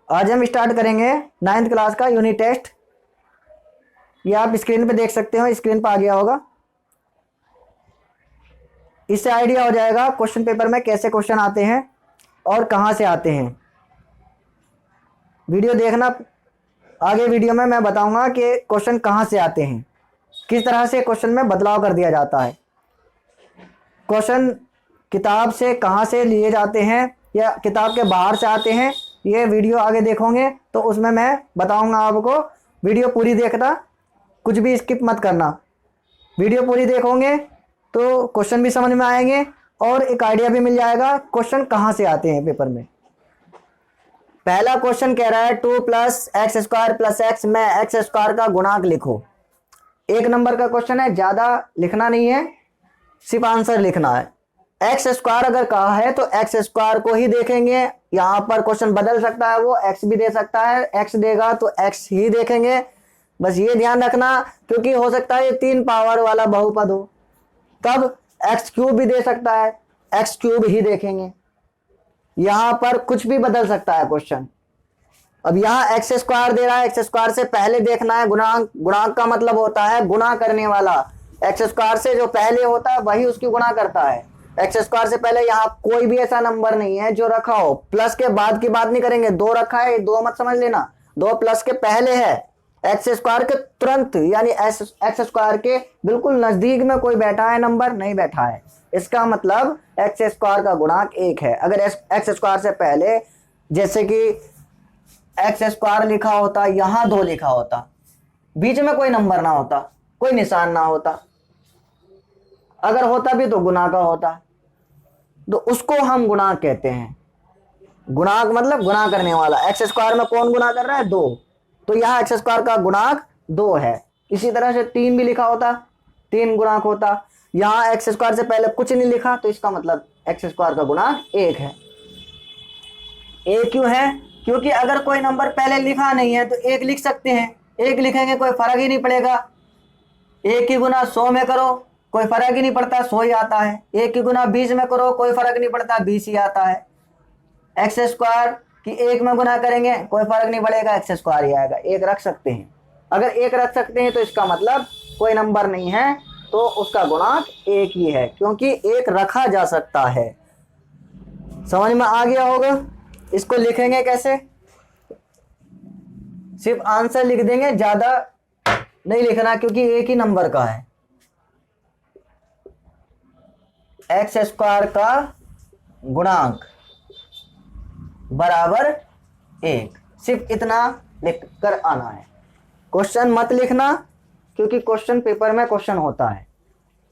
आज हम स्टार्ट करेंगे 9th क्लास का यूनिट टेस्ट। ये आप स्क्रीन पे देख सकते हो, स्क्रीन पे आ गया होगा। इससे आइडिया हो जाएगा क्वेश्चन पेपर में कैसे क्वेश्चन आते हैं और कहाँ से आते हैं। वीडियो देखना, आगे वीडियो में मैं बताऊंगा कि क्वेश्चन कहाँ से आते हैं, किस तरह से क्वेश्चन में बदलाव कर दिया जाता है। क्वेश्चन किताब से कहाँ से लिए जाते हैं या किताब के बाहर से आते हैं, ये वीडियो आगे देखोगे तो उसमें मैं बताऊंगा आपको। वीडियो पूरी देखना, कुछ भी स्किप मत करना। वीडियो पूरी देखोगे तो क्वेश्चन भी समझ में आएंगे और एक आइडिया भी मिल जाएगा क्वेश्चन कहाँ से आते हैं पेपर में। पहला क्वेश्चन कह रहा है 2 + x² + x में x² का गुणांक लिखो। 1 नंबर का क्वेश्चन है, ज़्यादा लिखना नहीं है, सिर्फ आंसर लिखना है। x² अगर कहा है तो x² को ही देखेंगे। यहाँ पर क्वेश्चन बदल सकता है, वो x भी दे सकता है, x देगा तो x ही देखेंगे। बस ये ध्यान रखना, क्योंकि हो सकता है ये 3 पावर वाला बहुपद हो, तब x³ भी दे सकता है, x³ ही देखेंगे। यहाँ पर कुछ भी बदल सकता है क्वेश्चन। अब यहाँ x² दे रहा है, x² से पहले देखना है गुणांक। गुणांक का मतलब होता है गुणा करने वाला। x² से जो पहले होता है वही उसकी गुणा करता है। x² से पहले यहाँ कोई भी ऐसा नंबर नहीं है जो रखा हो। प्लस के बाद की बात नहीं करेंगे, 2 रखा है, 2 मत समझ लेना, 2 प्लस के पहले है। x² के तुरंत यानी x² के बिल्कुल नजदीक में कोई बैठा है नंबर नहीं बैठा है, इसका मतलब x² का गुणांक 1 है। अगर x² से पहले जैसे कि x² लिखा होता, यहाँ 2 लिखा होता, बीच में कोई नंबर ना होता, कोई निशान ना होता, अगर होता भी तो गुणा का होता, तो उसको हम गुणांक कहते हैं। गुणांक मतलब गुणा करने वाला। x² में कौन गुणा कर रहा है? 2, तो यहाँ x² का गुणांक 2 है। इसी तरह से 3 भी लिखा होता, 3 गुणांक होता। यहाँ x² से पहले कुछ नहीं लिखा तो इसका मतलब x² का गुणांक 1 है। 1 क्यों है? क्योंकि अगर कोई नंबर पहले लिखा नहीं है तो 1 लिख सकते हैं, 1 लिखेंगे कोई फर्क ही नहीं पड़ेगा। 1 की गुना 100 में करो कोई फर्क ही नहीं पड़ता, 100 ही आता है। 1 की गुना 20 में करो कोई फर्क नहीं पड़ता, 20 ही आता है। x² की 1 में गुना करेंगे कोई फर्क नहीं पड़ेगा, x² ही आएगा। 1 रख सकते हैं, अगर 1 रख सकते हैं तो इसका मतलब कोई नंबर नहीं है, तो उसका गुणांक 1 ही है, क्योंकि 1 रखा जा सकता है। समझ में आ गया होगा। इसको लिखेंगे कैसे? सिर्फ आंसर लिख देंगे, ज्यादा नहीं लिखना, क्योंकि 1 ही नंबर का है। x² का गुणांक बराबर 1, सिर्फ इतना लिख कर आना है। क्वेश्चन मत लिखना, क्योंकि क्वेश्चन पेपर में क्वेश्चन होता है,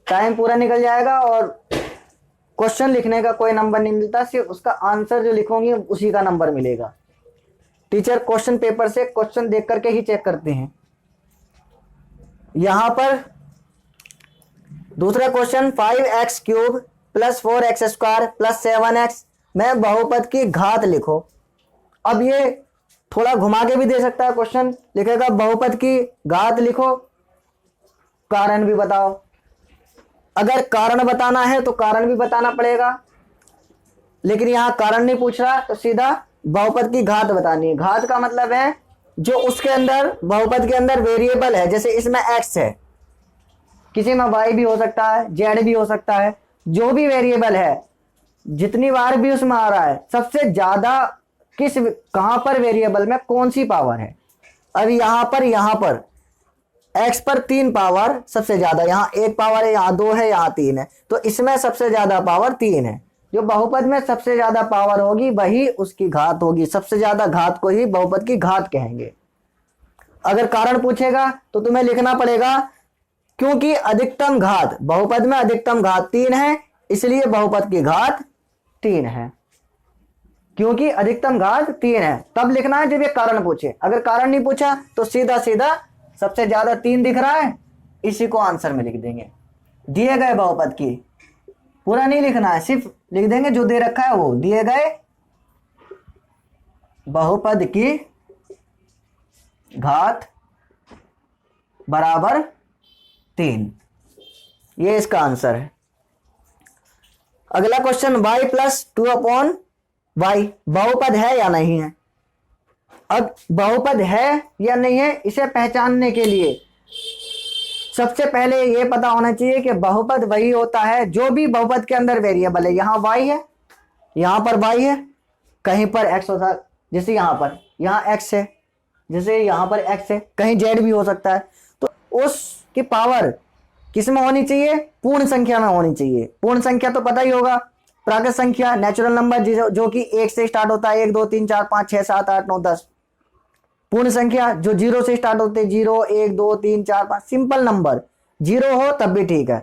टाइम पूरा निकल जाएगा और क्वेश्चन लिखने का कोई नंबर नहीं मिलता, सिर्फ उसका आंसर जो लिखोगे उसी का नंबर मिलेगा। टीचर क्वेश्चन पेपर से क्वेश्चन देख करके ही चेक करते हैं। यहां पर दूसरा क्वेश्चन 5x³ + 4x² + 7x में बहुपद की घात लिखो। अब ये थोड़ा घुमा के भी दे सकता है क्वेश्चन, लिखेगा बहुपद की घात लिखो, कारण भी बताओ। अगर कारण बताना है तो कारण भी बताना पड़ेगा, लेकिन यहां कारण नहीं पूछ रहा तो सीधा बहुपद की घात बतानी है। घात का मतलब है जो उसके अंदर बहुपद के अंदर वेरिएबल है, जैसे इसमें x है, किसी में y भी हो सकता है, z भी हो सकता है, जो भी वेरिएबल है जितनी बार भी उसमें आ रहा है, सबसे ज्यादा कहां पर वेरिएबल में कौन सी पावर है। अब यहां पर x पर 3 पावर सबसे ज्यादा, यहाँ 1 पावर है, यहाँ 2 है, यहाँ 3 है, तो इसमें सबसे ज्यादा पावर 3 है। जो बहुपद में सबसे ज्यादा पावर होगी वही उसकी घात होगी। सबसे ज्यादा घात को ही बहुपद की घात कहेंगे। अगर कारण पूछेगा तो तुम्हें लिखना पड़ेगा, क्योंकि अधिकतम घात बहुपद में अधिकतम घात 3 है, इसलिए बहुपद की घात 3 है। क्योंकि अधिकतम घात 3 है तब लिखना है जब ये कारण पूछे। अगर कारण नहीं पूछा तो सीधा सीधा सबसे ज्यादा 3 दिख रहा है, इसी को आंसर में लिख देंगे। दिए गए बहुपद की, पूरा नहीं लिखना है, सिर्फ लिख देंगे जो दे रखा है वो, दिए गए बहुपद की घात बराबर 3, ये इसका आंसर है। अगला क्वेश्चन y + 2/y बहुपद है या नहीं है? अब बहुपद है या नहीं है, इसे पहचानने के लिए सबसे पहले ये पता होना चाहिए कि बहुपद वही होता है जो भी बहुपद के अंदर वेरिएबल है। यहाँ y है, यहाँ पर y है, कहीं पर x होता है, जैसे यहाँ पर, यहाँ x है, जैसे यहाँ पर x है, कहीं z भी हो सकता है। तो उसकी पावर किस में होनी चाहिए? पूर्ण संख्या में होनी चाहिए। पूर्ण संख्या तो पता ही होगा, प्राकृत संख्या, नेचुरल नंबर जो कि 1 से स्टार्ट होता है, 1 2 3 4 5 6 7 8 9 10। पूर्ण संख्या जो 0 से स्टार्ट होते हैं, 0 1 2 3 4 5, सिंपल नंबर। 0 हो तब भी ठीक है,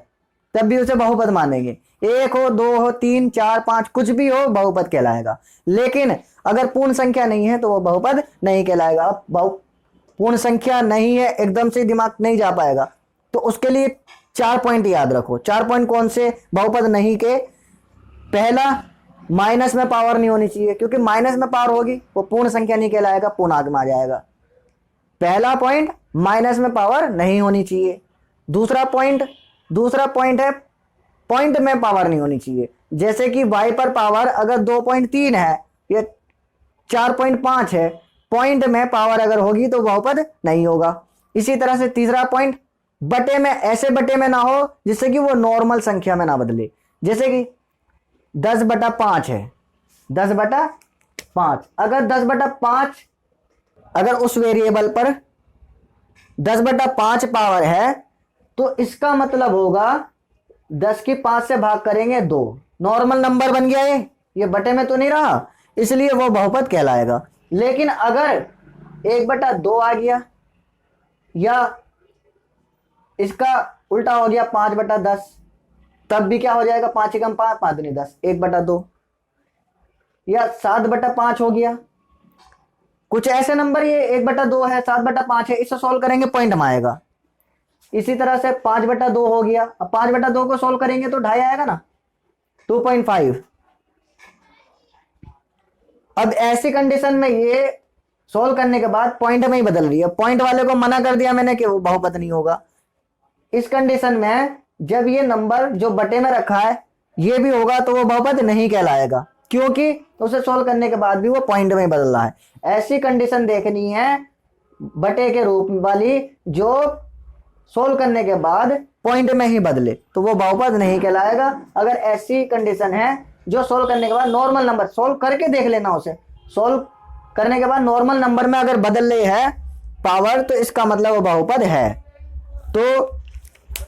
तब भी उसे बहुपद मानेंगे। 1 हो, 2 हो, 3 4 5, कुछ भी हो, बहुपद कहलाएगा। लेकिन अगर पूर्ण संख्या नहीं है तो वो बहुपद नहीं कहलाएगा। अब पूर्ण संख्या नहीं है, एकदम से दिमाग नहीं जा पाएगा, तो उसके लिए 4 पॉइंट याद रखो। 4 पॉइंट कौन से? बहुपद नहीं के, पहला, माइनस में पावर नहीं होनी चाहिए, क्योंकि माइनस में पावर होगी वो पूर्ण संख्या नहीं कहलाएगा, पूर्णांक में आ जाएगा। पहला पॉइंट, माइनस में पावर नहीं होनी चाहिए। दूसरा पॉइंट है पॉइंट में पावर नहीं होनी चाहिए। जैसे कि y पर पावर अगर 2.3 है या 4.5 है, पॉइंट में पावर अगर होगी तो बहुपद नहीं होगा। इसी तरह से तीसरा पॉइंट, बटे में, ऐसे बटे में ना हो जिससे कि वो नॉर्मल संख्या में ना बदले। जैसे कि 10/5 है, 10/5, अगर 10/5 अगर उस वेरिएबल पर 10/5 पावर है तो इसका मतलब होगा 10 की 5 से भाग करेंगे 2, नॉर्मल नंबर बन गया ये बटे में तो नहीं रहा, इसलिए वो बहुपद कहलाएगा। लेकिन अगर 1/2 आ गया या इसका उल्टा हो गया 5/10, तब भी क्या हो जाएगा? 5 कम 5, 5 दूनी 10, 1/2। या 7/5 हो गया, कुछ ऐसे नंबर, ये 1/2 है, 7/5 है, इसे सॉल्व करेंगे पॉइंट में आएगा। इसी तरह से 5/2 हो गया, अब 5/2 को सॉल्व करेंगे तो 2.5 आएगा ना, 2.5। अब ऐसी कंडीशन में ये सॉल्व करने के बाद पॉइंट में ही बदल रही है, पॉइंट वाले को मना कर दिया मैंने कि वो बहुपद नहीं होगा। इस कंडीशन में जब ये नंबर जो बटे में रखा है ये भी होगा तो वो बहुपद नहीं कहलाएगा, क्योंकि उसे सॉल्व करने के बाद भी वो पॉइंट में बदल रहा है। ऐसी कंडीशन देखनी है बटे के रूप वाली जो सॉल्व करने के बाद पॉइंट में ही बदले, तो वो बहुपद नहीं कहलाएगा। अगर ऐसी कंडीशन है जो सॉल्व करने के बाद नॉर्मल नंबर, सॉल्व करके देख लेना, उसे सॉल्व करने के बाद नॉर्मल नंबर में अगर बदल रही है पावर, तो इसका मतलब वो बहुपद है। तो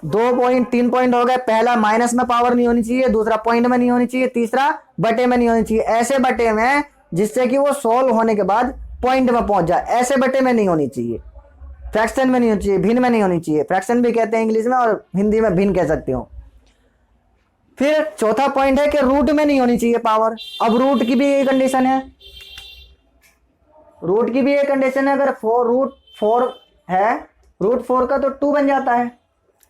3 पॉइंट हो गए। पहला, माइनस में पावर नहीं होनी चाहिए, दूसरा पॉइंट में नहीं होनी चाहिए, तीसरा बटे में नहीं होनी चाहिए। ऐसे बटे में जिससे कि वो सॉल्व होने के बाद पॉइंट में पहुंच जाए, ऐसे बटे में नहीं होनी चाहिए, फ्रैक्शन में नहीं होनी चाहिए, भिन्न में नहीं होनी चाहिए। फ्रैक्शन भी कहते हैं इंग्लिश में, और हिंदी में भिन्न कह सकते हो। फिर चौथा पॉइंट है कि रूट में नहीं होनी चाहिए पावर। अब रूट की भी ये कंडीशन है, रूट की भी ये कंडीशन है। अगर √4 है, √4 का तो 2 बन जाता है,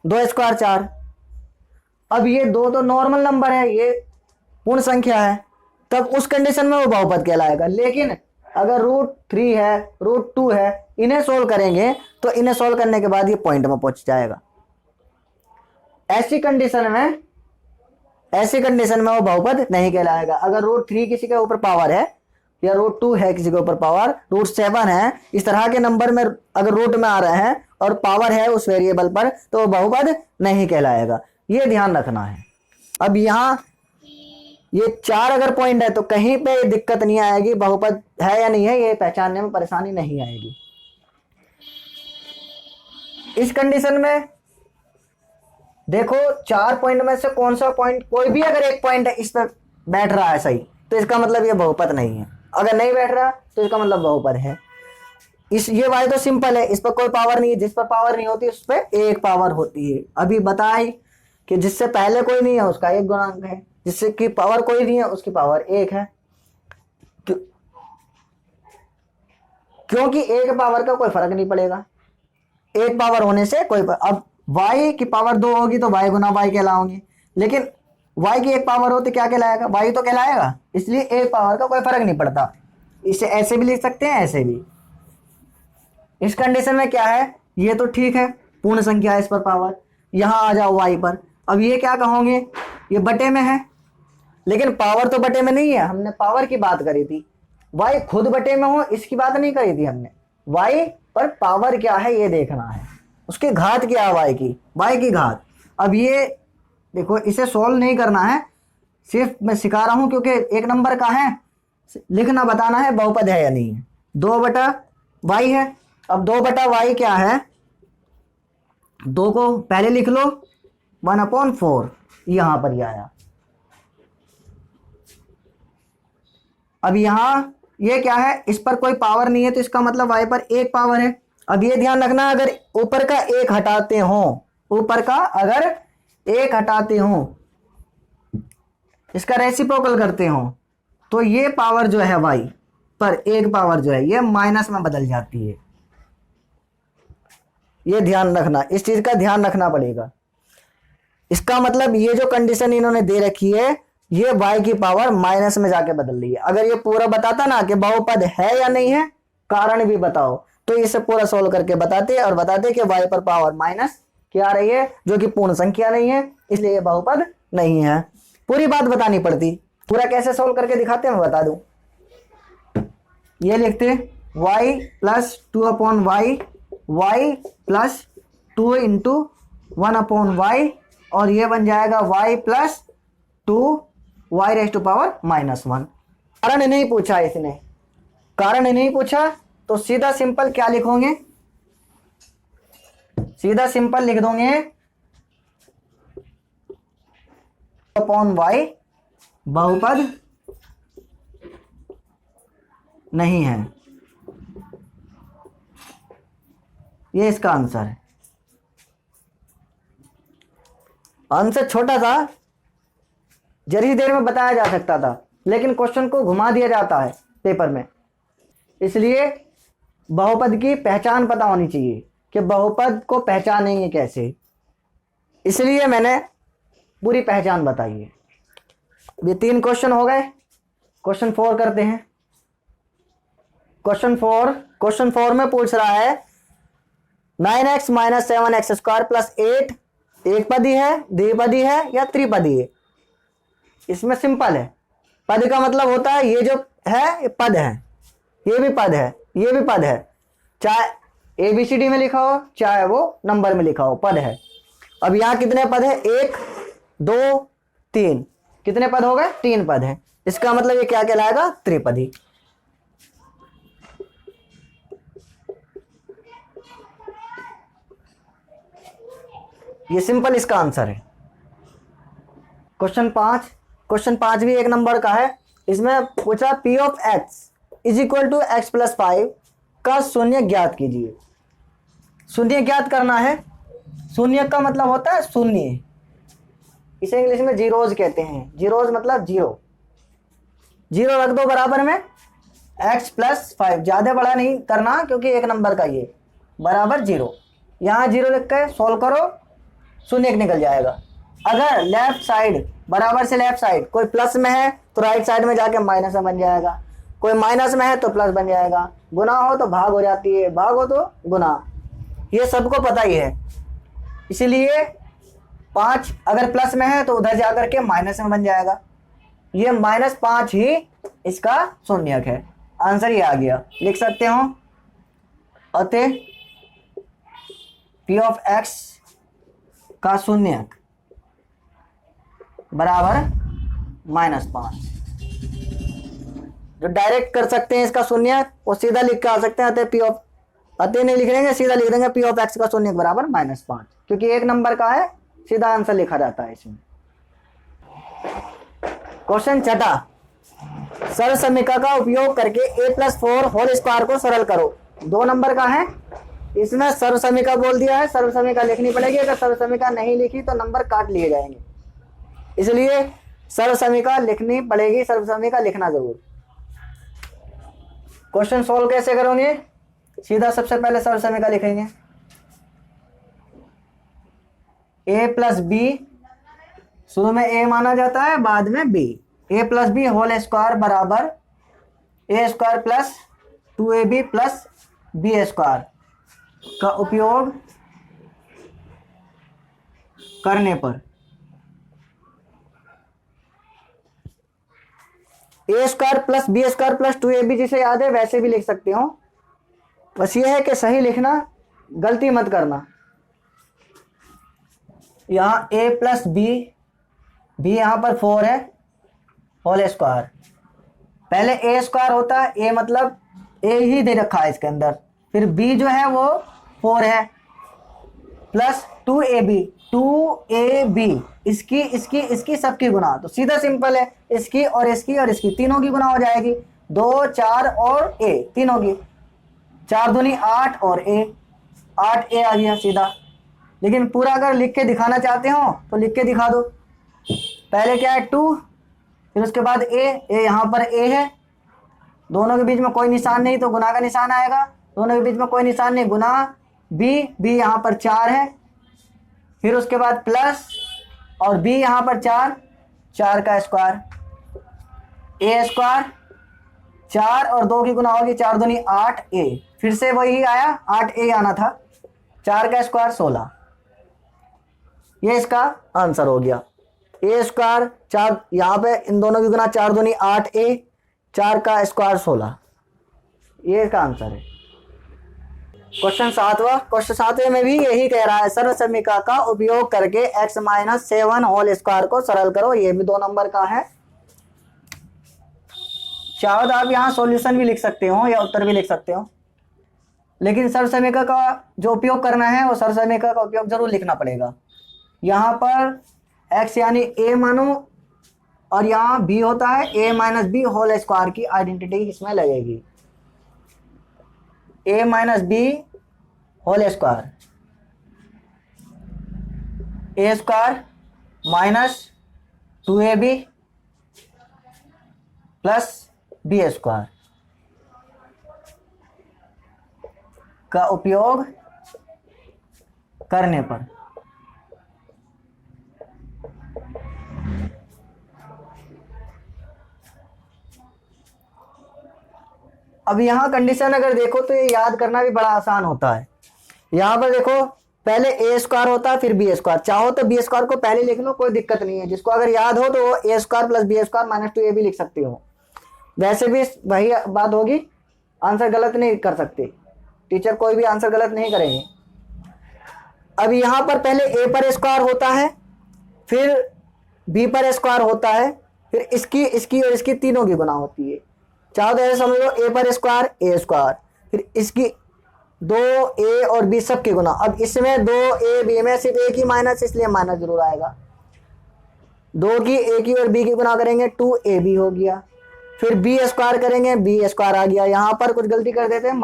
2 स्क्वायर 4। अब ये 2 तो नॉर्मल नंबर है, ये पूर्ण संख्या है, तब उस कंडीशन में वो बहुपद कहलाएगा। लेकिन अगर √3 है, √2 है, इन्हें सोल्व करेंगे तो इन्हें सोल्व करने के बाद ये पॉइंट में पहुंच जाएगा। ऐसी कंडीशन में वो बहुपद नहीं कहलाएगा। अगर √3 किसी के ऊपर पावर है या √2 है किसी के ऊपर पावर, √7 है, इस तरह के नंबर में अगर रूट में आ रहे हैं और पावर है उस वेरिएबल पर, तो वो बहुपद नहीं कहलाएगा। ये ध्यान रखना है। अब यहाँ ये 4 अगर पॉइंट है तो कहीं पे दिक्कत नहीं आएगी, बहुपद है या नहीं है ये पहचानने में परेशानी नहीं आएगी। इस कंडीशन में देखो 4 पॉइंट में से कौन सा पॉइंट, कोई भी अगर एक पॉइंट है इस पर बैठ रहा है सही, तो इसका मतलब ये बहुपद नहीं है। अगर नहीं बैठ रहा तो इसका मतलब बहुपद है। ये वाले तो सिंपल है, इस पर कोई पावर नहीं है, जिस पर पावर नहीं होती उस पर एक पावर होती है। अभी बताए कि जिससे पहले कोई नहीं है उसका एक गुणांक है, जिससे कि पावर कोई नहीं है उसकी पावर 1 है, क्योंकि एक पावर का कोई फर्क नहीं पड़ेगा, एक पावर होने से कोई अब y की पावर 2 होगी तो y गुना y कहलाओगे, लेकिन y की एक पावर हो तो क्या कहलाएगा? y तो कहलाएगा। इसलिए एक पावर का कोई फर्क नहीं पड़ता। इसे ऐसे भी लिख सकते हैं, ऐसे भी। इस कंडीशन में क्या है, ये तो ठीक है, पूर्ण संख्या है, इस पर पावर। यहां आ जाओ y पर, अब ये क्या कहोगे, ये बटे में है, लेकिन पावर तो बटे में नहीं है, हमने पावर की बात करी थी। y खुद बटे में हो इसकी बात नहीं करी थी हमने, y पर पावर क्या है ये देखना है, उसकी घात क्या है y की घात। अब ये देखो इसे सॉल्व नहीं करना है, सिर्फ मैं सिखा रहा हूं क्योंकि एक नंबर का है, लिखना बताना है बहुपद है या नहीं है। 2/y है। अब 2/y क्या है, 2 को पहले लिख लो, 1/4 यहां पर ही आया। अब यहां ये क्या है, इस पर कोई पावर नहीं है तो इसका मतलब y पर एक पावर है। अब ये ध्यान रखना, अगर ऊपर का एक हटाते हो, ऊपर का अगर एक हटाते हो, इसका रेसिप्रोकल करते हो, तो ये पावर जो है y पर एक पावर जो है ये माइनस में बदल जाती है। ये ध्यान रखना, इस चीज का ध्यान रखना पड़ेगा। इसका मतलब ये जो कंडीशन इन्होंने दे रखी है ये y की पावर माइनस में जाके बदल रही है। अगर ये पूरा बताता ना कि बहुपद है या नहीं है, कारण भी बताओ, तो इसे पूरा सोल्व करके बताते और बताते कि y पर पावर माइनस क्या आ रही है, जो कि पूर्ण संख्या नहीं है, इसलिए ये बहुपद नहीं है। पूरी बात बतानी पड़ती, पूरा कैसे सोल्व करके दिखाते हैं मैं बता दूं। ये लिखते y plus 2/y, y plus 2 into 1/y, और ये बन जाएगा y plus 2y raise to power -1। कारण नहीं पूछा इसने, कारण नहीं पूछा तो सीधा सिंपल क्या लिखोगे, सीधा सिंपल लिख दोगे y बहुपद नहीं है। ये इसका आंसर है। आंसर छोटा था, जरी देर में बताया जा सकता था, लेकिन क्वेश्चन को घुमा दिया जाता है पेपर में, इसलिए बहुपद की पहचान पता होनी चाहिए कि बहुपद को पहचानेंगे कैसे, इसलिए मैंने पूरी पहचान बताई है। ये 3 क्वेश्चन हो गए। क्वेश्चन 4 करते हैं। क्वेश्चन 4 में पूछ रहा है 9x - 7x² प्लस 8 एक पदी है, द्विपदी है या त्रिपदी है। इसमें सिंपल है, पद का मतलब होता है ये जो है ये पद है, ये भी पद है, ये भी पद है, चाहे ABCD में लिखा हो चाहे वो नंबर में लिखा हो, पद है। अब यहां कितने पद है, 1 2 3, कितने पद हो गए, 3 पद है। इसका मतलब ये क्या कहलाएगा, त्रिपदी। ये सिंपल इसका आंसर है। क्वेश्चन 5 भी एक नंबर का है। इसमें पूछा P of x is equal to x plus 5 का शून्य ज्ञात कीजिए। शून्य ज्ञात करना है। शून्य का मतलब होता है शून्य, इसे इंग्लिश में जीरोज कहते हैं। जीरोज मतलब जीरो, जीरो रख दो बराबर में x प्लस 5, ज्यादा बड़ा नहीं करना क्योंकि एक नंबर का ये, बराबर 0। यहाँ 0 लिख के सोल्व करो, शून्य निकल जाएगा। अगर लेफ्ट साइड बराबर से लेफ्ट साइड कोई प्लस में है तो राइट साइड में जाके माइनस में बन जाएगा, कोई माइनस में है तो प्लस बन जाएगा, गुना हो तो भाग हो जाती है, भाग हो तो गुना, ये सबको पता ही है। इसीलिए 5 अगर प्लस में है तो उधर जाकर के माइनस में बन जाएगा, ये -5 ही इसका शून्यक है। आंसर ये आ गया, लिख सकते हो। अतः P ऑफ x का शून्यक बराबर -5। जो डायरेक्ट कर सकते हैं इसका शून्यक वो सीधा लिख के आ सकते हैं। अतः नहीं लिख देंगे, सीधा लिख देंगे P ऑफ x का शून्यक बराबर -5, क्योंकि एक नंबर का है, सीधा आंसर लिखा जाता है इसमें। क्वेश्चन 6, सरल समीकरण का उपयोग करके a+4 होल स्क्वायर को सरल करो। 2 नंबर का है, इसमें सर्व समीकरण बोल दिया है, सर्व समीकरण लिखनी पड़ेगी। अगर सर्व समीकरण नहीं लिखी तो नंबर काट लिए जाएंगे, इसलिए सर्व समीकरण लिखनी पड़ेगी, सर्व समीकरण लिखना जरूर। क्वेश्चन सोल्व कैसे करोगे, सीधा सबसे पहले सर्व समीकरण लिखेंगे। a प्लस बी, शुरू में a माना जाता है बाद में b, a plus b whole square बराबर a square plus 2ab plus b square का उपयोग करने पर a square plus B square plus 2ab जिसे याद है वैसे भी लिख सकते हो, बस ये है कि सही लिखना, गलती मत करना। यहाँ a प्लस बी यहाँ पर 4 है होल स्क्वायर, पहले ए स्क्वायर होता है, ए मतलब ए ही दे रखा है इसके अंदर, फिर बी जो है वो 4 है प्लस 2ab इसकी इसकी इसकी सबकी गुना, तो सीधा सिंपल है, इसकी और इसकी तीनों की गुना हो जाएगी, 2 4 और a तीनों की, 4 दूनी 8 और a 8a आ गया सीधा। लेकिन पूरा अगर लिख के दिखाना चाहते हो तो लिख के दिखा दो, पहले क्या है 2, फिर उसके बाद a यहाँ पर a है, दोनों के बीच में कोई निशान नहीं तो गुना का निशान आएगा, दोनों के बीच में कोई निशान नहीं, गुना b यहाँ पर 4 है, फिर उसके बाद प्लस और b यहाँ पर 4 का स्क्वायर, a स्क्वायर 4 और 2 की गुना होगी, 4 दूनी 8a, फिर से वही आया 8a आना था, 4 का स्क्वायर 16, ये इसका आंसर हो गया। ए स्क्वायर 4 यहाँ पे इन दोनों की गुना, 4 दूनी 8a, 4 का स्क्वायर 16, ये इसका आंसर है। क्वेश्चन 7वां, क्वेश्चन 7वें में भी यही कह रहा है, सर्व समीकरण का उपयोग करके x माइनस 7 होल स्क्वायर को सरल करो, ये भी 2 नंबर का है। चाहो तो आप यहाँ सॉल्यूशन भी लिख सकते हो या उत्तर भी लिख सकते हो, लेकिन सर्व समीकरण का जो उपयोग करना है वो सर्व समीकरण का उपयोग जरूर लिखना पड़ेगा। यहाँ पर x यानी a मानो और यहाँ b होता है, a minus B whole square की आइडेंटिटी इसमें लगेगी, a minus B whole square, A square minus 2ab plus B square का उपयोग करने पर अब यहाँ कंडीशन अगर देखो तो ये याद करना भी बड़ा आसान होता है। यहाँ पर देखो पहले ए स्क्वायर होता है फिर बी स्क्वायर, चाहो तो बी स्क्वायर को पहले लिख लो, कोई दिक्कत नहीं है, जिसको अगर याद हो तो वो a square plus B square minus 2ab लिख सकते हो, वैसे भी वही बात होगी, आंसर गलत नहीं कर सकते, टीचर कोई भी आंसर गलत नहीं करेंगे। अब यहाँ पर पहले ए पर स्क्वायर होता है, फिर बी पर स्क्वायर होता है, फिर इसकी और इसकी तीनों की गुना होती है, चाहो तो ऐसे समझ लो ए पर स्क्वायर ए स्क्वायर, फिर इसकी 2a और b सब के गुना, अब इसमें 2ab में सिर्फ a की माइनस, इसलिए माइनस जरूर आएगा, 2 की a की और b की गुना करेंगे 2ab हो गया, फिर b स्क्वायर करेंगे b स्क्वायर आ गया, यहाँ पर कुछ गलती कर देते हैं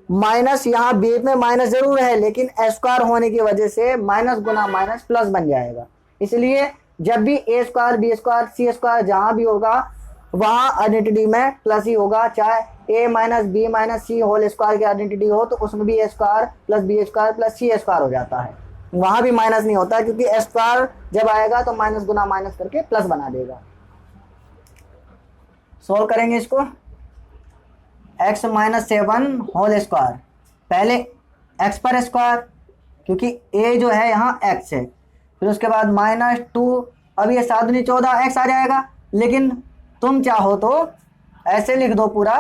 माइनस यहाँ b में माइनस जरूर है लेकिन स्क्वायर होने की वजह से माइनस गुना माइनस प्लस बन जाएगा, इसलिए जब भी a square B square C square जहां भी होगा वहां आइडेंटिटी में प्लस ही होगा, चाहे a minus B minus C whole square की आइडेंटिटी हो तो उसमें भी a square plus B square plus C square हो जाता है, वहां भी माइनस नहीं होता क्योंकि स्क्वायर जब आएगा तो माइनस गुना माइनस करके प्लस बना देगा। सोल्व करेंगे इसको, x माइनस 7 होल स्क्वायर, पहले x पर स्क्वायर क्योंकि a जो है यहाँ x है, फिर उसके बाद माइनस 2, अब ये 7 दूनी 14 x आ जाएगा, लेकिन तुम चाहो तो ऐसे लिख दो पूरा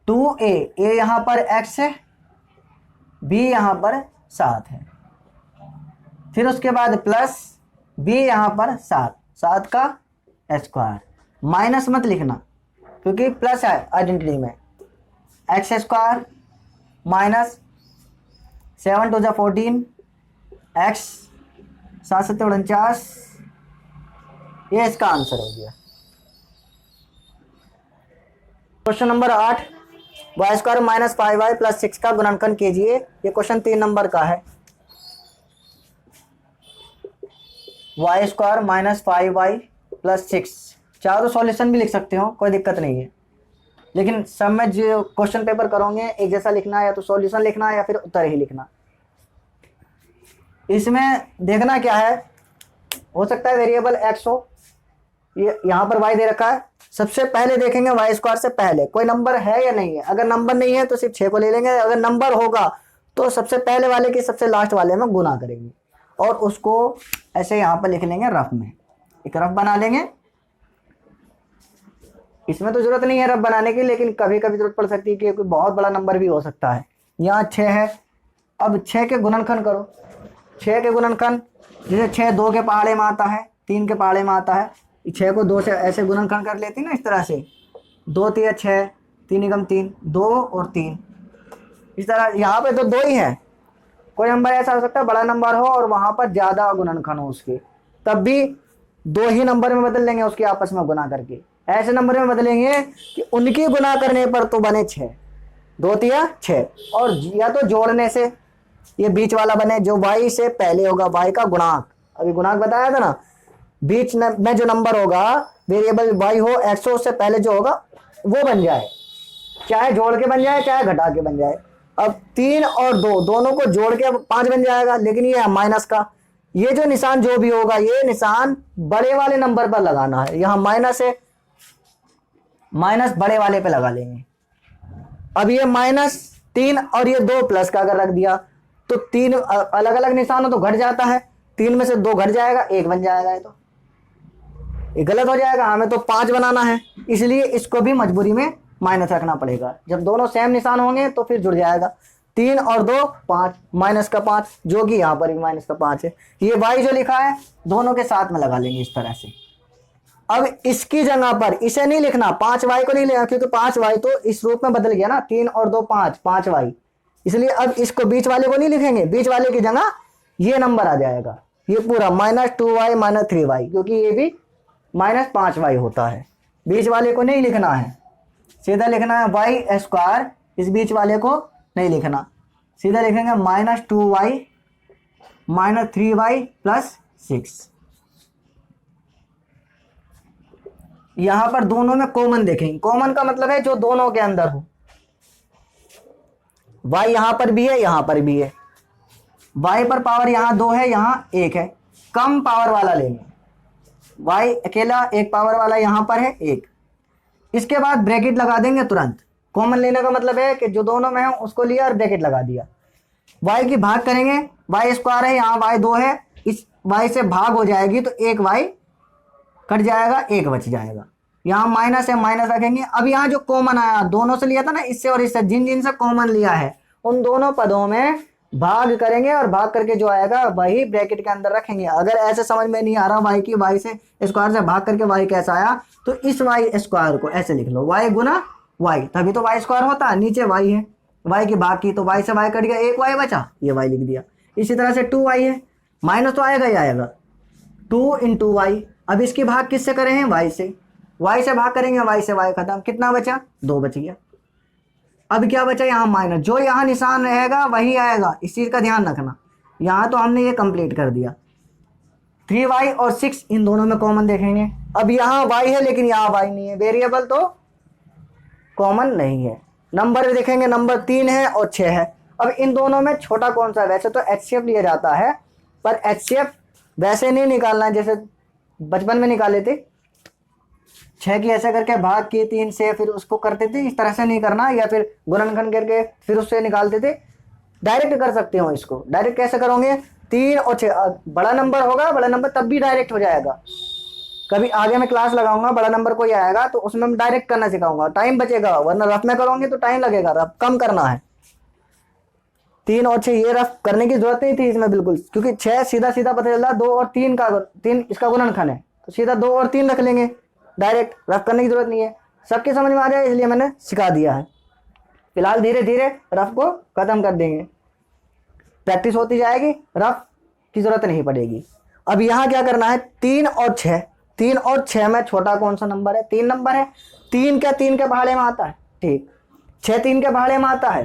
2a, a यहाँ पर x है, b यहाँ पर 7 है, फिर उसके बाद प्लस b यहाँ पर 7 का स्क्वायर, माइनस मत लिखना क्योंकि प्लस है आइडेंटिटी में, X square minus 7 to 14 x 7 7 49, ये इसका आंसर हो गया। Question number 8, Y square minus 5y plus 6 का गुणनखंड कीजिए, ये क्वेश्चन 3 नंबर का है। Y square minus 5y plus 6, चाहो तो सॉल्यूशन भी लिख सकते हो, कोई दिक्कत नहीं है, लेकिन सब में जो क्वेश्चन पेपर करोगे एक जैसा लिखना है, या तो सॉल्यूशन लिखना है या फिर उत्तर ही लिखना। इसमें देखना क्या है, हो सकता है वेरिएबल x हो, ये यहाँ पर y दे रखा है, सबसे पहले देखेंगे वाई स्क्वायर से पहले कोई नंबर है या नहीं है, अगर नंबर नहीं है तो सिर्फ 6 को ले लेंगे, अगर नंबर होगा तो सबसे पहले वाले की सबसे लास्ट वाले में गुना करेंगे और उसको ऐसे यहाँ पर लिख लेंगे रफ में, एक रफ बना लेंगे। इसमें तो जरूरत नहीं है रफ बनाने की, लेकिन कभी कभी जरूरत पड़ सकती है कि कोई बहुत बड़ा नंबर भी हो सकता है। यहाँ 6 है, अब 6 के गुणनखंड करो। 6 के गुणनखंड, जैसे 6 2 के पहाड़े में आता है, 3 के पहाड़े में आता है, 6 को 2 से ऐसे गुणनखंड कर लेती ना इस तरह से, 2 3 6, 3 एकम 3, 2 और 3, इस तरह। यहाँ पे तो 2 ही है, कोई नंबर ऐसा हो सकता है बड़ा नंबर हो और वहां पर ज्यादा गुणनखंड हो उसके, तब भी 2 ही नंबर में बदल लेंगे उसके आपस में गुना करके। ऐसे नंबर में बदलेंगे कि उनकी गुना करने पर तो बने 6, 2 तिया 6, और या तो जोड़ने से ये बीच वाला बने जो y से पहले होगा, y का गुणांक, अभी गुणांक बताया था ना, बीच में जो नंबर होगा वेरिएबल y हो x हो, उससे पहले जो होगा वो बन जाए, चाहे जोड़ के बन जाए चाहे घटा के बन जाए। अब 3 और 2 दोनों को जोड़ के 5 बन जाएगा, लेकिन ये है माइनस का, ये जो निशान जो भी होगा ये निशान बड़े वाले नंबर पर लगाना है। यहाँ माइनस है, माइनस बड़े वाले पे लगा लेंगे। अब ये -3 और ये 2 प्लस का अगर रख दिया तो 3 अलग अलग निशान हो तो घट जाता है, 3 में से 2 घट जाएगा, 1 बन जाएगा, ये गलत हो जाएगा, हमें तो 5 बनाना है, इसलिए इसको भी मजबूरी में माइनस रखना पड़ेगा। जब दोनों सेम निशान होंगे तो फिर जुड़ जाएगा, 3 और 2 5, माइनस का 5, जो कि यहाँ पर भी माइनस का 5 है। ये y जो लिखा है दोनों के साथ में लगा लेंगे इस तरह से। अब इसकी जगह पर इसे नहीं लिखना, 5y को नहीं लेना, क्योंकि 5y तो इस रूप में बदल गया ना, 3 और 2 5, 5y, इसलिए अब इसको बीच वाले को नहीं लिखेंगे, बीच वाले की जगह ये नंबर आ जाएगा, ये पूरा -2y -3y, क्योंकि ये भी -5y होता है। बीच वाले को नहीं लिखना है, सीधा लिखना है y², इस बीच वाले को नहीं लिखना, सीधा लिखेंगे -2y -3y + 6। यहां पर दोनों में कॉमन देखेंगे, कॉमन का मतलब है जो दोनों के अंदर हो, y यहां पर भी है यहां पर भी है, y पर पावर यहां 2 है यहां 1 है, कम पावर वाला लेंगे, y अकेला एक पावर वाला यहां पर है 1, इसके बाद ब्रैकेट लगा देंगे तुरंत। कॉमन लेने का मतलब है कि जो दोनों में है उसको लिया और ब्रैकेट लगा दिया, y की भाग करेंगे, y² है यहाँ y2 है, इस y से भाग हो जाएगी तो 1 y कट जाएगा, 1 बच जाएगा, यहाँ माइनस है माइनस रखेंगे। अब यहाँ जो कॉमन आया दोनों से लिया था ना, इससे और इससे, जिन जिन से कॉमन लिया है उन दोनों पदों में भाग करेंगे और भाग करके जो आएगा वही ब्रैकेट के अंदर रखेंगे। अगर ऐसे समझ में नहीं आ रहा y की y से स्क्वायर से भाग करके y कैसा आया, तो इस y² को ऐसे लिख लो, y गुना y, तभी तो y² होता है, नीचे y है, y की भाग की तो y से y कट गया, 1 y बचा, ये y लिख दिया। इसी तरह से 2y है, माइनस तो आएगा ही आएगा, 2 × y। अब इसकी भाग किससे करें हैं, y से भाग करेंगे, y से y खत्म, कितना बचा, 2 बच गया। अब क्या बचा यहाँ माइनस, जो यहाँ निशान रहेगा वही आएगा, इस चीज का ध्यान रखना। यहाँ तो हमने ये कंप्लीट कर दिया, 3y और 6 इन दोनों में कॉमन देखेंगे। अब यहाँ y है लेकिन यहाँ y नहीं है, वेरिएबल तो कॉमन नहीं है। नंबर भी देखेंगे, नंबर 3 है और 6 है। अब इन दोनों में छोटा कौन सा है, वैसे तो HCF लिया जाता है, पर HCF वैसे नहीं निकालना है जैसे बचपन में निकाले थे, 6 की ऐसे करके भाग की 3 से फिर उसको करते थे, इस तरह से नहीं करना, या फिर गुणनखंड करके फिर उससे निकालते थे। डायरेक्ट कर सकते हो इसको, डायरेक्ट कैसे करोगे, 3 और 6, बड़ा नंबर होगा, बड़ा नंबर तब भी डायरेक्ट हो जाएगा। कभी आगे मैं क्लास लगाऊंगा, बड़ा नंबर कोई आएगा तो उसमें मैं डायरेक्ट करना सिखाऊंगा, टाइम बचेगा, वरना रफ में करोगे तो टाइम लगेगा, रफ कम करना है। 3 और 6 ये रफ करने की जरूरत नहीं थी इसमें बिल्कुल, क्योंकि 6 सीधा सीधा पता चला, 2 और 3 का 3 इसका गुणनखंड है, तो सीधा 2 और 3 रख लेंगे, डायरेक्ट रफ करने की जरूरत नहीं है। सबके समझ में आ जाए इसलिए मैंने सिखा दिया है। फिलहाल धीरे धीरे रफ को खत्म कर देंगे, प्रैक्टिस होती जाएगी, रफ की जरूरत नहीं पड़ेगी। अब यहाँ क्या करना है, 3 और 6, 3 और 6 में छोटा कौन सा नंबर है, 3 नंबर है। 3 क्या 3 के पहाड़े में आता है, ठीक, 6 3 के पहाड़े में आता है,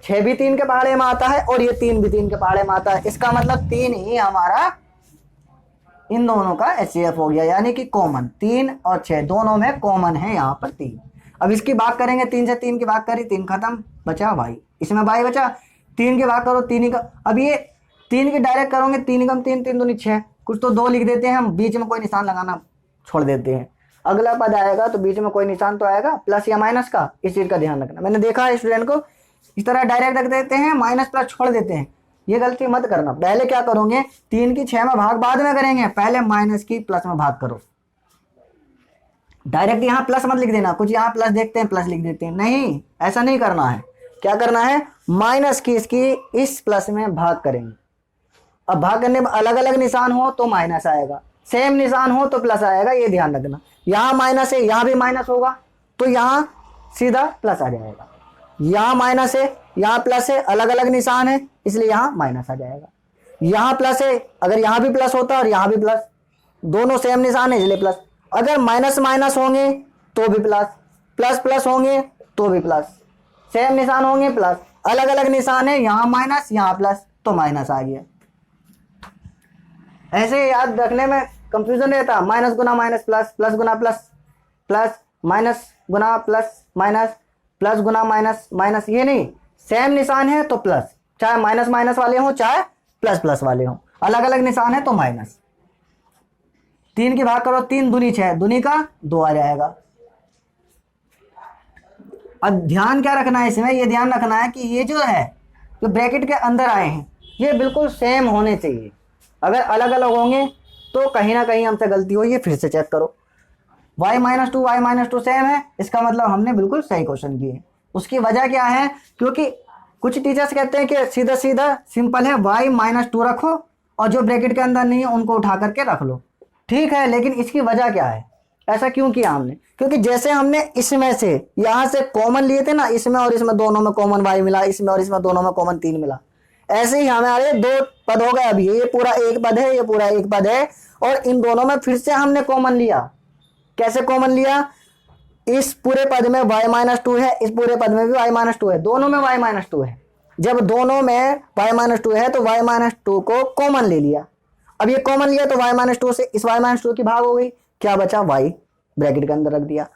6 भी 3 के पहाड़े में आता है, और ये 3 भी 3 के पहाड़े में आता है। इसका मतलब 3 ही हमारा इन दोनों का HCF हो गया, यानी कि कॉमन। 3 और 6 दोनों में कॉमन है यहाँ पर 3। अब इसकी भाग करेंगे, 3 से 3 की भाग करी, 3 खत्म, बचा y, इसमें y बचा, 3 की भाग करो 3 ही का, अब ये 3 की डायरेक्ट करोगे, 3 कम 3, 3 दूनी 6, कुछ तो 2 लिख देते हैं हम, बीच में कोई निशान लगाना छोड़ देते हैं। अगला पद आएगा तो बीच में कोई निशान तो आएगा, प्लस या माइनस का, इस चीज का ध्यान रखना। मैंने देखा है स्टूडेंट को इस तरह डायरेक्ट रख देते हैं, माइनस प्लस छोड़ देते हैं, ये गलती मत करना। पहले क्या करोगे, 3 की 6 में भाग बाद में करेंगे, पहले माइनस की प्लस में भाग करो, डायरेक्ट यहाँ प्लस मत लिख देना, कुछ यहाँ प्लस देखते हैं प्लस लिख देते हैं, नहीं ऐसा नहीं करना है। क्या करना है, माइनस की इसकी इस प्लस में भाग करेंगे। अब भाग करने में अलग अलग निशान हो तो माइनस आएगा, सेम निशान हो तो प्लस आएगा, ये ध्यान रखना। यहाँ माइनस है यहाँ भी माइनस होगा तो यहाँ सीधा प्लस आ जाएगा, यहाँ माइनस है यहाँ प्लस है, अलग अलग निशान है इसलिए यहाँ माइनस आ जाएगा। यहाँ प्लस है, अगर यहाँ भी प्लस होता और यहाँ भी प्लस, दोनों सेम निशान है इसलिए प्लस। अगर माइनस माइनस होंगे तो भी प्लस, प्लस प्लस होंगे तो भी प्लस, सेम निशान होंगे प्लस, अलग अलग निशान है, यहाँ माइनस यहाँ प्लस तो माइनस आ गया। ऐसे याद रखने में कंफ्यूजन रहता, माइनस गुना माइनस प्लस, प्लस गुना प्लस प्लस, माइनस गुना प्लस माइनस, प्लस गुना माइनस माइनस, ये नहीं, सेम निशान है तो प्लस, चाहे माइनस माइनस वाले हों चाहे प्लस प्लस वाले हों, अलग अलग निशान है तो माइनस। 3 की भाग करो, 3 दूनी 6, दूनी का 2 आ जाएगा। अब ध्यान क्या रखना है इसमें, ये ध्यान रखना है कि ये जो है जो ब्रैकेट के अंदर आए हैं ये बिल्कुल सेम होने चाहिए। अगर अलग अलग होंगे तो कहीं ना कहीं हमसे गलती हुई है, फिर से चेक करो। y माइनस टू सेम है, इसका मतलब हमने बिल्कुल सही क्वेश्चन किए। उसकी वजह क्या है, क्योंकि कुछ टीचर्स कहते हैं कि सीधा सीधा सिंपल है y माइनस टू रखो और जो ब्रैकेट के अंदर नहीं है उनको उठा करके रख लो, ठीक है, लेकिन इसकी वजह क्या है, ऐसा क्यों किया हमने, क्योंकि जैसे हमने इसमें से यहाँ से कॉमन लिए थे ना, इसमें और इसमें दोनों में कॉमन y मिला, इसमें और इसमें दोनों में कॉमन 3 मिला, ऐसे ही हमारे 2 पद हो गए। अभी ये पूरा एक पद है, ये पूरा एक पद है, और इन दोनों में फिर से हमने कॉमन लिया। कैसे कॉमन लिया, इस पूरे पद में y माइनस टू है, इस पूरे पद में भी y माइनस टू है, दोनों में y माइनस टू है। जब दोनों में y माइनस टू है तो y माइनस टू को कॉमन ले लिया। अब ये कॉमन लिया तो y माइनस टू से इस y माइनस टू की भाग हो गई, क्या बचा, y ब्रैकेट के अंदर रख दिया।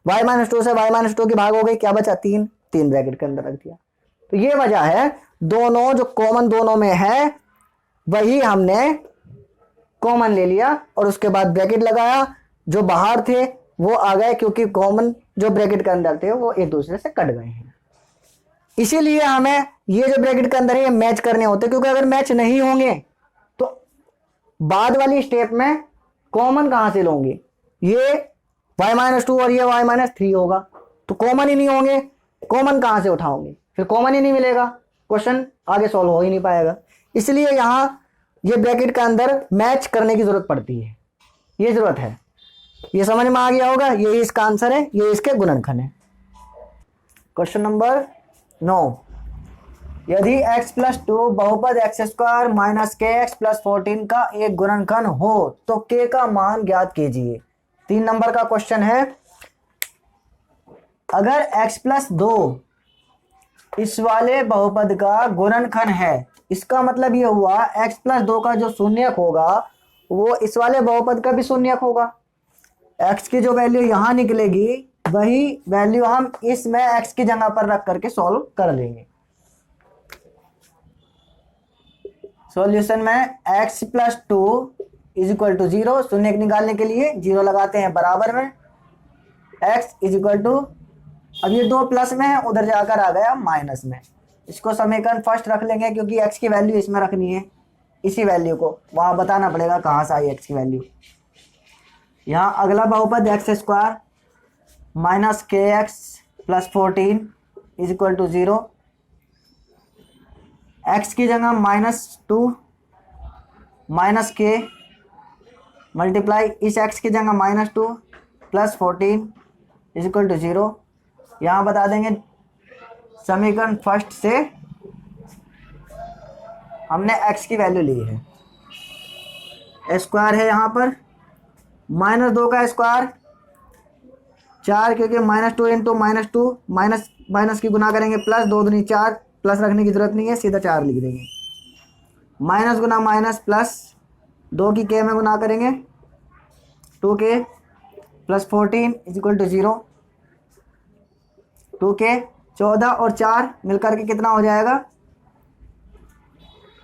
y माइनस टू से y माइनस टू की भाग हो गई, क्या बचा, 3 ब्रैकेट के अंदर रख दिया। तो ये वजह है, दोनों जो कॉमन दोनों में है वही हमने कॉमन ले लिया और उसके बाद ब्रैकेट लगाया, जो बाहर थे वो आ गए क्योंकि कॉमन जो ब्रैकेट के अंदर थे वो एक दूसरे से कट गए हैं। इसीलिए हमें ये जो ब्रैकेट के अंदर है ये मैच करने होते, क्योंकि अगर मैच नहीं होंगे तो बाद वाली स्टेप में कॉमन कहां से लोगे, ये y माइनस टू और ये y माइनस थ्री होगा तो कॉमन ही नहीं होंगे, कॉमन कहां से उठाओगे, फिर कॉमन ही नहीं मिलेगा, क्वेश्चन आगे सॉल्व हो ही नहीं पाएगा। इसलिए यहाँ ये ब्रैकेट के अंदर मैच करने की जरूरत पड़ती है, ये जरूरत है। ये समझ में आ गया होगा, ये इसका आंसर है, ये इसके गुणनखंड है। क्वेश्चन नंबर 9, यदि x प्लस टू बहुपद X square minus K X plus 14 का एक गुणनखंड हो तो k का मान ज्ञात कीजिए। 3 नंबर का क्वेश्चन है। अगर x प्लस 2 इस वाले बहुपद का गुणनखंड है, इसका मतलब ये हुआ x प्लस 2 का जो शून्यक होगा वो इस वाले बहुपद का भी शून्यक होगा। x की जो वैल्यू यहाँ निकलेगी वही वैल्यू हम इसमें x की जगह पर रख करके सॉल्व कर लेंगे। सॉल्यूशन में x plus two is equal to 0, शून्यक निकालने के लिए 0 लगाते हैं बराबर में, x इज इक्वल टू, अब ये 2 प्लस में है उधर जाकर आ गया माइनस में, इसको समीकरण फर्स्ट रख लेंगे क्योंकि x की वैल्यू इसमें रखनी है, इसी वैल्यू को वहां बताना पड़ेगा कहाँ से आई x की वैल्यू। यहाँ अगला बहुपद X square minus K X plus 14 is equal to 0, X की जगह -2 माइनस के मल्टीप्लाई इस x की जगह -2 प्लस 14 इज इक्वल टू 0। यहाँ बता देंगे समीकरण फर्स्ट से हमने x की वैल्यू ली है, स्क्वायर है यहाँ पर -2 का स्क्वायर 4, क्योंकि -2 इंटू -2 माइनस की गुना करेंगे प्लस, 2 दूनी 4, प्लस रखने की जरूरत नहीं है, सीधा 4 लिख देंगे, माइनस गुना माइनस प्लस, 2 की k में गुना करेंगे 2k plus 14 is equal to 0, 2k 14 और 4 मिलकर के कितना हो जाएगा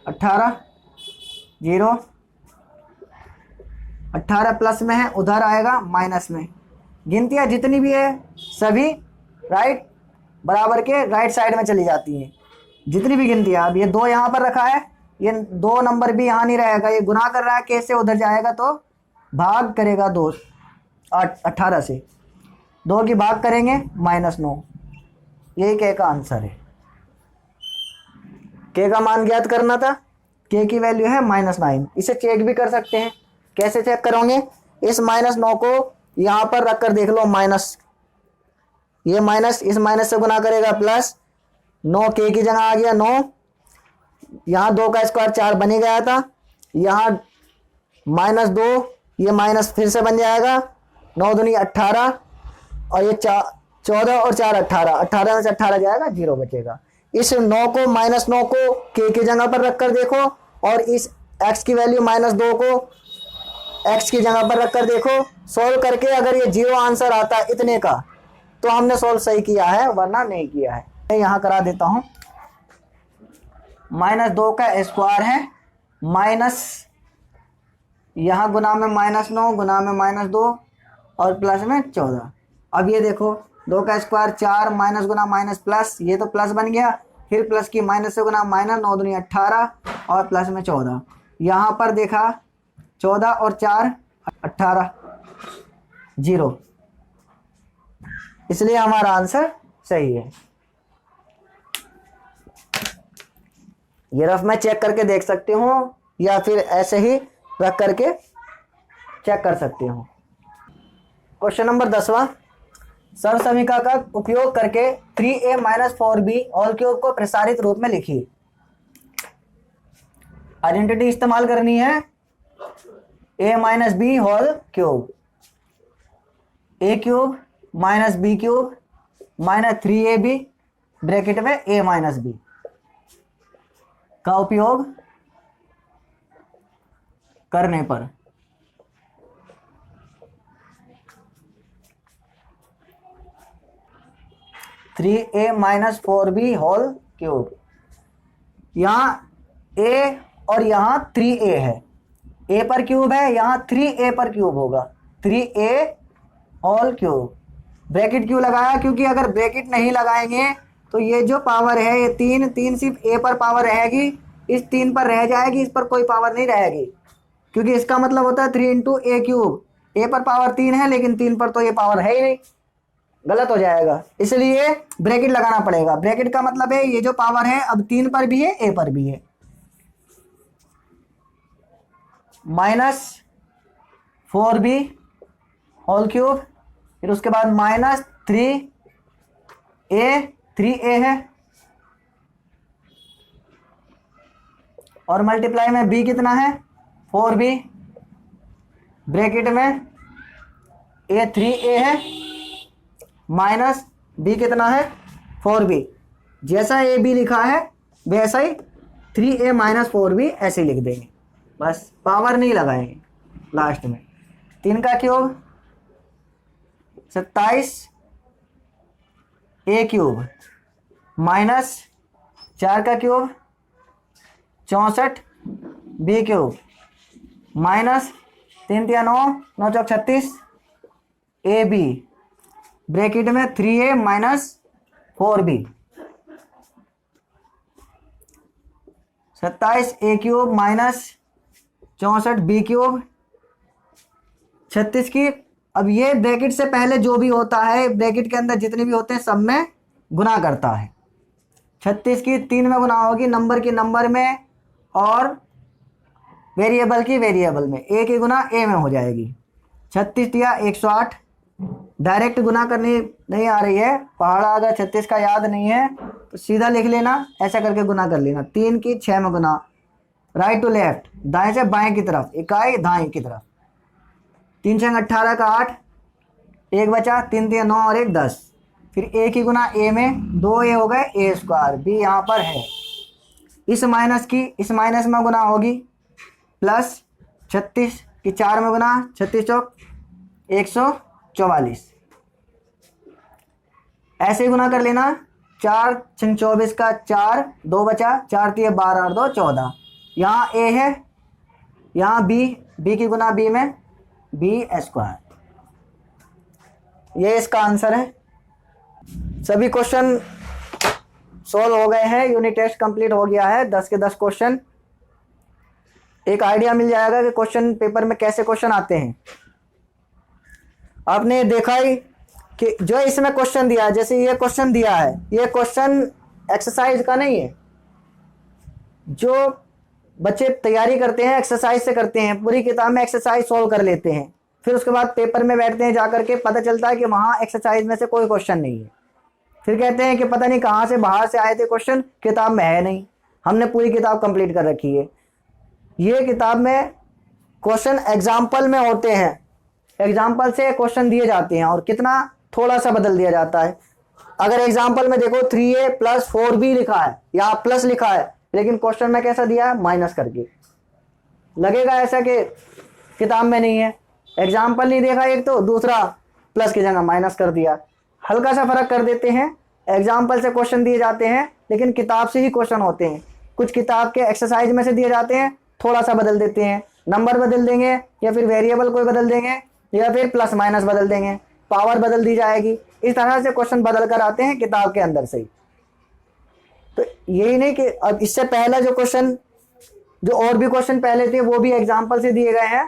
18, 0, 18 प्लस में है उधर आएगा माइनस में। गिनतियाँ जितनी भी है सभी राइट बराबर के राइट साइड में चली जाती हैं, जितनी भी गिनतियाँ। अब ये 2 यहाँ पर रखा है, ये 2 नंबर भी यहाँ नहीं रहेगा, ये गुना कर रहा है कैसे उधर जाएगा तो भाग करेगा 2 18 से, 2 की भाग करेंगे -9, यही के का आंसर है। के का मान ज्ञात करना था, के की वैल्यू है -9। इसे चेक भी कर सकते हैं। कैसे चेक करोगे? इस -9 को यहाँ पर रखकर देख लो, माइनस, ये माइनस इस माइनस से गुना करेगा प्लस, 9 के की जगह आ गया 9, यहाँ 2 का स्क्वायर 4 बन ही गया था, यहाँ -2, ये माइनस फिर से बन जाएगा, 9 दूनी 18, और ये 14 और 4 18, 18 में से 18 जाएगा, 0 बचेगा। इस 9 को -9 को के की जगह पर रखकर देखो, और इस x की वैल्यू -2 को x की जगह पर रखकर देखो। सॉल्व करके अगर ये 0 आंसर आता है इतने का, तो हमने सॉल्व सही किया है, वरना नहीं किया है। मैं यहाँ करा देता हूँ। -2 का स्क्वायर है, माइनस यहाँ गुना में -9 गुना में -2 और प्लस में 14। अब ये देखो 2 का स्क्वायर 4, माइनस गुना माइनस प्लस, ये तो प्लस बन गया, फिर प्लस की माइनस से गुना माइनस, 9 दूनी 18 और प्लस में 14। यहाँ पर देखा 14 और 4 18, 0, इसलिए हमारा आंसर सही है। ये रफ में चेक करके देख सकते हो, या फिर ऐसे ही रख करके चेक कर सकते हो। क्वेश्चन नंबर 10वां, सर्व समीकरण का उपयोग करके 3a - 4b होल क्यूब को प्रसारित रूप में लिखिए। आइडेंटिटी इस्तेमाल करनी है, a - b whole cube, a cube -b cube -3ab bracket में a - b का उपयोग करने पर 3a - 4b होल क्यूब, यहाँ a और यहाँ 3a है, a पर क्यूब है, यहाँ 3a पर क्यूब होगा, 3a होल क्यूब। ब्रैकेट क्यों लगाया? क्योंकि अगर ब्रैकेट नहीं लगाएंगे तो ये जो पावर है, ये 3 सिर्फ a पर पावर रहेगी, इस 3 पर रह जाएगी, इस पर कोई पावर नहीं रहेगी, क्योंकि इसका मतलब होता है 3 × a क्यूब। a पर पावर 3 है, लेकिन 3 पर तो ये पावर है ही नहीं, गलत हो जाएगा, इसलिए ब्रैकेट लगाना पड़ेगा। ब्रैकेट का मतलब है ये जो पावर है अब 3 पर भी है, a पर भी है, -4b होल क्यूब, फिर उसके बाद -3a है, और मल्टीप्लाई में b कितना है 4b, ब्रैकेट में a 3a है माइनस b कितना है 4b। जैसा a b लिखा है वैसा ही 3a - 4b ऐसे लिख देंगे, बस पावर नहीं लगाएंगे लास्ट में। 3 का क्यूब 27 a क्यूब माइनस 4 का cube 64 b cube minus 3 × 9 9 × 36 A B bracket में 3a - 4b 27 a cube minus 64 b cube 36 की। अब ये ब्रैकेट से पहले जो भी होता है, ब्रैकेट के अंदर जितने भी होते हैं सब में गुना करता है। 36 की 3 में गुना होगी, नंबर की नंबर में और वेरिएबल की वेरिएबल में, a की गुना a में हो जाएगी। 36 दिया 108, डायरेक्ट गुना करनी नहीं आ रही है, पहाड़ा अगर 36 का याद नहीं है तो सीधा लिख लेना, ऐसा करके गुना कर लेना। 3 की 6 में गुना, राइट टू लेफ्ट, दाएं से बाएं की तरफ, इकाई दाएं की तरफ। 3 × 18 का 8, 1 बचा, 3 × 9 और 1 10। फिर a की गुना a में 2a हो गए a², b यहाँ पर है। इस माइनस की इस माइनस में गुना होगी, प्लस 36 की 4 में गुना, 36 चौक 144, ऐसे ही गुना कर लेना। 4 × 24 का 4, 2 बचा, 4 × 12 और 2 14। यहाँ a है, यहाँ b की गुना b में b²। ये इसका आंसर है। सभी क्वेश्चन सोल्व हो गए हैं, यूनिट टेस्ट कंप्लीट हो गया है। 10 के 10 क्वेश्चन, एक आइडिया मिल जाएगा कि क्वेश्चन पेपर में कैसे क्वेश्चन आते हैं। आपने देखा ही कि जो इसमें क्वेश्चन दिया है, जैसे ये क्वेश्चन दिया है, ये क्वेश्चन एक्सरसाइज का नहीं है। जो बच्चे तैयारी करते हैं एक्सरसाइज से करते हैं, पूरी किताब में एक्सरसाइज सॉल्व कर लेते हैं, फिर उसके बाद पेपर में बैठते हैं, जाकर के पता चलता है कि वहाँ एक्सरसाइज में से कोई क्वेश्चन नहीं है। फिर कहते हैं कि पता नहीं कहाँ से बाहर से आए थे क्वेश्चन, किताब में है नहीं, हमने पूरी किताब कंप्लीट कर रखी है। ये किताब में क्वेश्चन एग्जाम्पल में होते हैं, एग्जाम्पल से क्वेश्चन दिए जाते हैं और कितना थोड़ा सा बदल दिया जाता है। अगर एग्जाम्पल में देखो 3a + 4b लिखा है या प्लस लिखा है, लेकिन क्वेश्चन में कैसा दिया है, माइनस करके। लगेगा ऐसा कि किताब में नहीं है, एग्जाम्पल नहीं देखा एक, तो दूसरा प्लस की जगह माइनस कर दिया। हल्का सा फर्क कर देते हैं, एग्जाम्पल से क्वेश्चन दिए जाते हैं लेकिन किताब से ही क्वेश्चन होते हैं। कुछ किताब के एक्सरसाइज में से दिए जाते हैं, थोड़ा सा बदल देते हैं, नंबर बदल देंगे या फिर वेरिएबल कोई बदल देंगे या फिर प्लस माइनस बदल देंगे, पावर बदल दी जाएगी। इस तरह से क्वेश्चन बदल कर आते हैं किताब के अंदर से ही। तो यही नहीं कि अब इससे पहले जो क्वेश्चन, जो और भी क्वेश्चन पहले थे वो भी एग्जाम्पल से दिए गए हैं,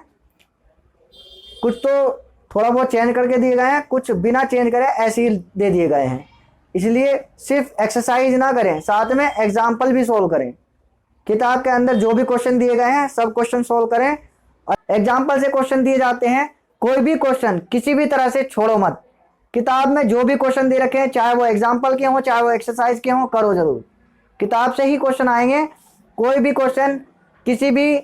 कुछ तो थोड़ा बहुत चेंज करके दिए गए हैं, कुछ बिना चेंज करे ऐसे ही दे दिए गए हैं। इसलिए सिर्फ एक्सरसाइज ना करें, साथ में एग्जाम्पल भी सोल्व करें। किताब के अंदर जो भी क्वेश्चन दिए गए हैं सब क्वेश्चन सोल्व करें। और एग्जाम्पल से क्वेश्चन दिए जाते हैं, कोई भी क्वेश्चन किसी भी तरह से छोड़ो मत। किताब में जो भी क्वेश्चन दे रखे हैं, चाहे वो एग्जाम्पल के हों चाहे वो एक्सरसाइज के हों, करो जरूर। किताब से ही क्वेश्चन आएंगे। कोई भी क्वेश्चन किसी भी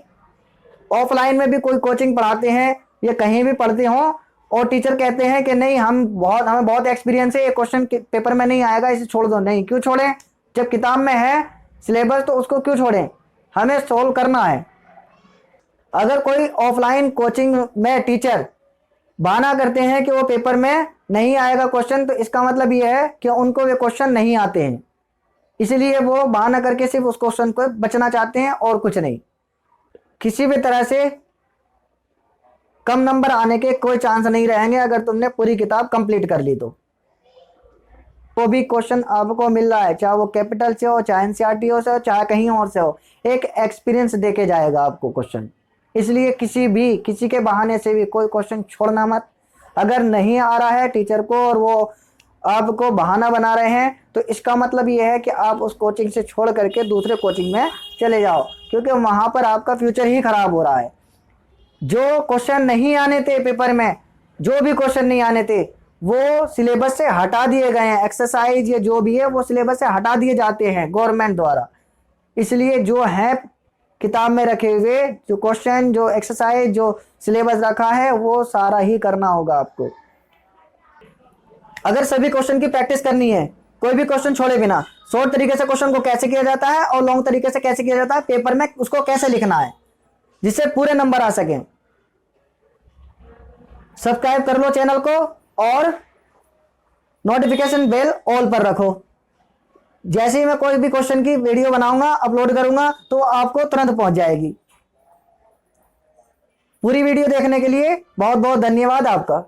ऑफलाइन में भी कोई कोचिंग पढ़ाते हैं या कहीं भी पढ़ते हों और टीचर कहते हैं कि नहीं हमें बहुत एक्सपीरियंस है, ये क्वेश्चन पेपर में नहीं आएगा, इसे छोड़ दो, नहीं, क्यों छोड़ें? जब किताब में है सिलेबस तो उसको क्यों छोड़ें? हमें सोल्व करना है। अगर कोई ऑफलाइन कोचिंग में टीचर बहाना करते हैं कि वो पेपर में नहीं आएगा क्वेश्चन, तो इसका मतलब ये है कि उनको वे क्वेश्चन नहीं आते हैं, इसलिए वो बहाना करके सिर्फ उस क्वेश्चन को बचना चाहते हैं और कुछ नहीं। किसी भी तरह से कम नंबर आने के कोई चांस नहीं रहेंगे अगर तुमने पूरी किताब कंप्लीट कर ली तो। वो भी क्वेश्चन आपको मिल रहा है, चाहे वो कैपिटल से हो, चाहे एनसीईआरटी हो, चाहे कहीं और से हो, एक एक्सपीरियंस देके जाएगा आपको क्वेश्चन। इसलिए किसी के बहाने से भी कोई क्वेश्चन छोड़ना मत। अगर नहीं आ रहा है टीचर को और वो आपको बहाना बना रहे हैं, तो इसका मतलब ये है कि आप उस कोचिंग से छोड़ करके दूसरे कोचिंग में चले जाओ, क्योंकि वहाँ पर आपका फ्यूचर ही खराब हो रहा है। जो क्वेश्चन नहीं आने थे पेपर में, जो भी क्वेश्चन नहीं आने थे वो सिलेबस से हटा दिए गए हैं। एक्सरसाइज या जो भी है वो सिलेबस से हटा दिए जाते हैं गवर्नमेंट द्वारा। इसलिए जो है किताब में रखे हुए जो क्वेश्चन, जो एक्सरसाइज, जो सिलेबस रखा है वो सारा ही करना होगा आपको। अगर सभी क्वेश्चन की प्रैक्टिस करनी है, कोई भी क्वेश्चन छोड़े बिना, शॉर्ट तरीके से क्वेश्चन को कैसे किया जाता है और लॉन्ग तरीके से कैसे किया जाता है, पेपर में उसको कैसे लिखना है जिससे पूरे नंबर आ सकें, सब्सक्राइब कर लो चैनल को और नोटिफिकेशन बेल ऑल पर रखो। जैसे ही मैं कोई भी क्वेश्चन की वीडियो बनाऊंगा, अपलोड करूंगा, तो आपको तुरंत पहुंच जाएगी। पूरी वीडियो देखने के लिए बहुत बहुत धन्यवाद आपका।